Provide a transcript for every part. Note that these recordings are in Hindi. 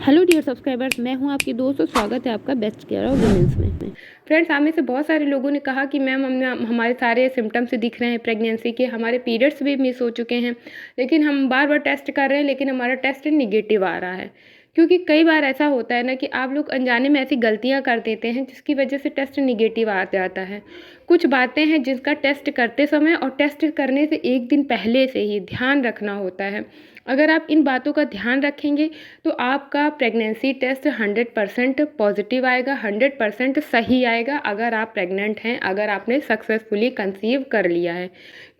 हेलो डियर सब्सक्राइबर्स, मैं हूं आपकी दोस्त और स्वागत है आपका बेस्ट केयर ऑफ वुमेन्स में। फ्रेंड्स, आप में से बहुत सारे लोगों ने कहा कि मैम हमारे सारे सिम्टम्स दिख रहे हैं प्रेगनेंसी के, हमारे पीरियड्स भी मिस हो चुके हैं, लेकिन हम बार बार टेस्ट कर रहे हैं लेकिन हमारा टेस्ट निगेटिव आ रहा है। क्योंकि कई बार ऐसा होता है ना कि आप लोग अनजाने में ऐसी गलतियां कर देते हैं जिसकी वजह से टेस्ट निगेटिव आ जाता है। कुछ बातें हैं जिसका टेस्ट करते समय और टेस्ट करने से एक दिन पहले से ही ध्यान रखना होता है। अगर आप इन बातों का ध्यान रखेंगे तो आपका प्रेगनेंसी टेस्ट 100% पॉजिटिव आएगा, 100% सही आएगा अगर आप प्रेग्नेंट हैं, अगर आपने सक्सेसफुली कंसीव कर लिया है।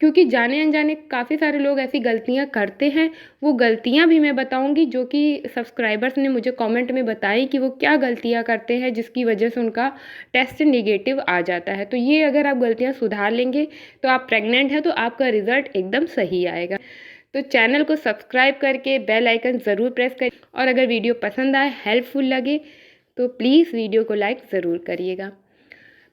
क्योंकि जाने अनजाने काफ़ी सारे लोग ऐसी गलतियां करते हैं। वो गलतियां भी मैं बताऊंगी जो कि सब्सक्राइबर्स ने मुझे कमेंट में बताई कि वो क्या गलतियां करते हैं जिसकी वजह से उनका टेस्ट नेगेटिव आ जाता है। तो ये अगर आप गलतियाँ सुधार लेंगे तो आप प्रेग्नेंट हैं तो आपका रिज़ल्ट एकदम सही आएगा। तो चैनल को सब्सक्राइब करके बेल आइकन ज़रूर प्रेस करें और अगर वीडियो पसंद आए, हेल्पफुल लगे तो प्लीज़ वीडियो को लाइक ज़रूर करिएगा।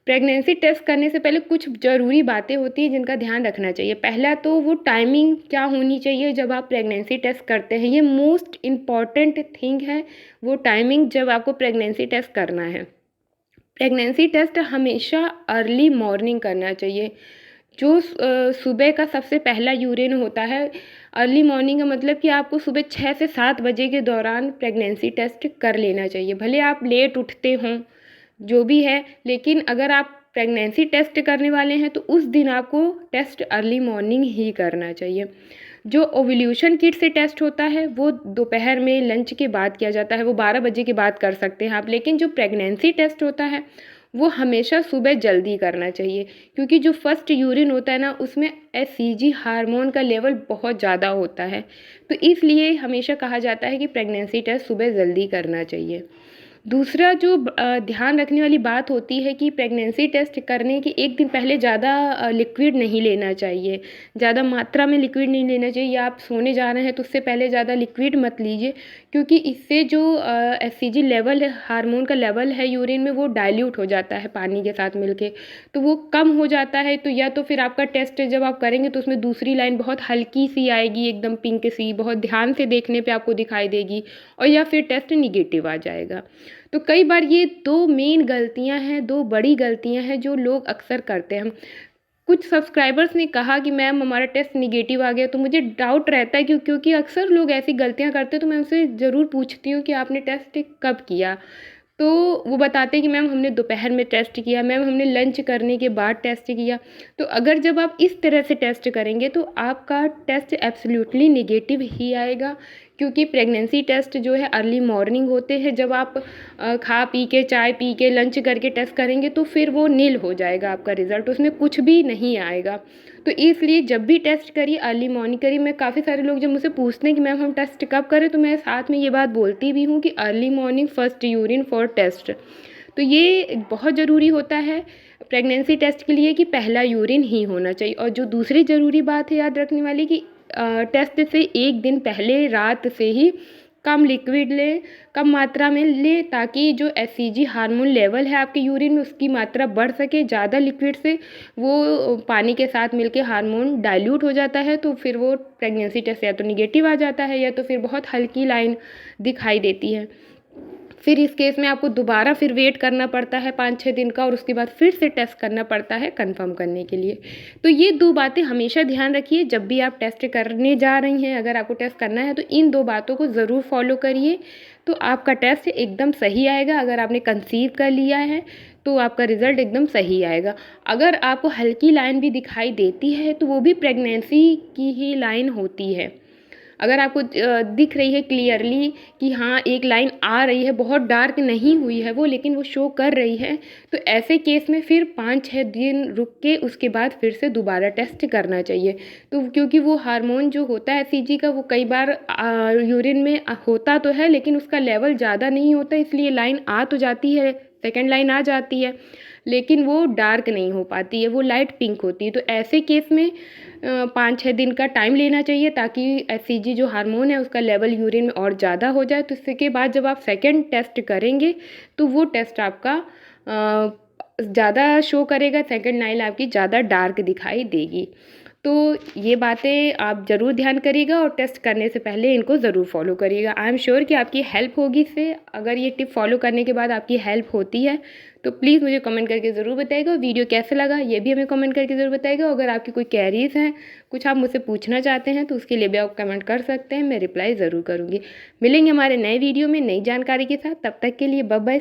प्रेगनेंसी टेस्ट करने से पहले कुछ ज़रूरी बातें होती हैं जिनका ध्यान रखना चाहिए। पहला तो वो टाइमिंग क्या होनी चाहिए जब आप प्रेगनेंसी टेस्ट करते हैं, ये मोस्ट इम्पॉर्टेंट थिंग है। वो टाइमिंग जब आपको प्रेगनेंसी टेस्ट करना है। प्रेगनेंसी टेस्ट हमेशा अर्ली मॉर्निंग करना चाहिए। जो सुबह का सबसे पहला यूरिन होता है, अर्ली मॉर्निंग का मतलब कि आपको सुबह 6 से 7 बजे के दौरान प्रेगनेंसी टेस्ट कर लेना चाहिए। भले आप लेट उठते हों, जो भी है, लेकिन अगर आप प्रेगनेंसी टेस्ट करने वाले हैं तो उस दिन आपको टेस्ट अर्ली मॉर्निंग ही करना चाहिए। जो ओव्यूलेशन किट से टेस्ट होता है वो दोपहर में लंच के बाद किया जाता है, वो 12 बजे के बाद कर सकते हैं आप। लेकिन जो प्रेगनेंसी टेस्ट होता है वो हमेशा सुबह जल्दी करना चाहिए, क्योंकि जो फर्स्ट यूरिन होता है ना उसमें एचसीजी हार्मोन का लेवल बहुत ज़्यादा होता है। तो इसलिए हमेशा कहा जाता है कि प्रेगनेंसी टेस्ट सुबह जल्दी करना चाहिए। दूसरा जो ध्यान रखने वाली बात होती है कि प्रेगनेंसी टेस्ट करने के एक दिन पहले ज़्यादा लिक्विड नहीं लेना चाहिए, ज़्यादा मात्रा में लिक्विड नहीं लेना चाहिए। या आप सोने जा रहे हैं तो उससे पहले ज़्यादा लिक्विड मत लीजिए, क्योंकि इससे जो एचसीजी लेवल है, हार्मोन का लेवल है यूरिन में, वो डाइल्यूट हो जाता है पानी के साथ मिलके, तो वो कम हो जाता है। तो या तो फिर आपका टेस्ट जब आप करेंगे तो उसमें दूसरी लाइन बहुत हल्की सी आएगी, एकदम पिंक सी, बहुत ध्यान से देखने पे आपको दिखाई देगी, और या फिर टेस्ट निगेटिव आ जाएगा। तो कई बार ये दो मेन गलतियां हैं, दो बड़ी गलतियां हैं जो लोग अक्सर करते हैं। कुछ सब्सक्राइबर्स ने कहा कि मैम हमारा टेस्ट निगेटिव आ गया, तो मुझे डाउट रहता है क्योंकि अक्सर लोग ऐसी गलतियां करते हैं। तो मैं उनसे ज़रूर पूछती हूँ कि आपने टेस्ट कब किया, तो वो बताते हैं कि मैम हमने दोपहर में टेस्ट किया, मैम हमने लंच करने के बाद टेस्ट किया। तो अगर जब आप इस तरह से टेस्ट करेंगे तो आपका टेस्ट एब्सोल्युटली नेगेटिव ही आएगा, क्योंकि प्रेगनेंसी टेस्ट जो है अर्ली मॉर्निंग होते हैं। जब आप खा पी के, चाय पी के, लंच करके टेस्ट करेंगे तो फिर वो नील हो जाएगा आपका रिज़ल्ट, उसमें कुछ भी नहीं आएगा। तो इसलिए जब भी टेस्ट करिए अर्ली मॉर्निंग करिए। मैं काफ़ी सारे लोग जब मुझसे पूछते हैं कि मैम हम टेस्ट कब करें, तो मैं साथ में ये बात बोलती भी हूँ कि early morning first urine for test. तो ये बहुत ज़रूरी होता है प्रेगनेंसी टेस्ट के लिए कि पहला यूरिन ही होना चाहिए। और जो दूसरी ज़रूरी बात है याद रखने वाली कि टेस्ट से एक दिन पहले रात से ही कम लिक्विड लें, कम मात्रा में लें, ताकि जो एचसीजी हार्मोन लेवल है आपके यूरिन में उसकी मात्रा बढ़ सके। ज़्यादा लिक्विड से वो पानी के साथ मिलके हार्मोन डाइल्यूट हो जाता है, तो फिर वो प्रेगनेंसी टेस्ट या तो निगेटिव आ जाता है या तो फिर बहुत हल्की लाइन दिखाई देती है। फिर इस केस में आपको दोबारा फिर वेट करना पड़ता है 5-6 दिन का, और उसके बाद फिर से टेस्ट करना पड़ता है कंफर्म करने के लिए। तो ये दो बातें हमेशा ध्यान रखिए जब भी आप टेस्ट करने जा रही हैं। अगर आपको टेस्ट करना है तो इन दो बातों को ज़रूर फॉलो करिए, तो आपका टेस्ट एकदम सही आएगा। अगर आपने कंसीव कर लिया है तो आपका रिज़ल्ट एकदम सही आएगा। अगर आपको हल्की लाइन भी दिखाई देती है तो वो भी प्रेगनेंसी की ही लाइन होती है। अगर आपको दिख रही है क्लियरली कि हाँ एक लाइन आ रही है, बहुत डार्क नहीं हुई है वो, लेकिन वो शो कर रही है, तो ऐसे केस में फिर 5-6 दिन रुक के उसके बाद फिर से दोबारा टेस्ट करना चाहिए। तो क्योंकि वो हार्मोन जो होता है एचसीजी का, वो कई बार यूरिन में होता तो है लेकिन उसका लेवल ज़्यादा नहीं होता, इसलिए लाइन आ तो जाती है, सेकेंड लाइन आ जाती है, लेकिन वो डार्क नहीं हो पाती है, वो लाइट पिंक होती है। तो ऐसे केस में 5-6 दिन का टाइम लेना चाहिए ताकि एचसीजी जो हार्मोन है उसका लेवल यूरिन में और ज़्यादा हो जाए। तो इसके बाद जब आप सेकेंड टेस्ट करेंगे तो वो टेस्ट आपका ज़्यादा शो करेगा, सेकेंड लाइन आपकी ज़्यादा डार्क दिखाई देगी। तो ये बातें आप ज़रूर ध्यान करिएगा और टेस्ट करने से पहले इनको ज़रूर फॉलो करिएगा। आई एम श्योर कि आपकी हेल्प होगी इससे। अगर ये टिप फॉलो करने के बाद आपकी हेल्प होती है तो प्लीज़ मुझे कमेंट करके ज़रूर बताइएगा। वीडियो कैसे लगा ये भी हमें कमेंट करके ज़रूर बताइएगा। अगर आपकी कोई क्वेरीज़ हैं, कुछ आप मुझसे पूछना चाहते हैं तो उसके लिए भी आप कमेंट कर सकते हैं, मैं रिप्लाई ज़रूर करूँगी। मिलेंगे हमारे नए वीडियो में नई जानकारी के साथ, तब तक के लिए बाय बाय।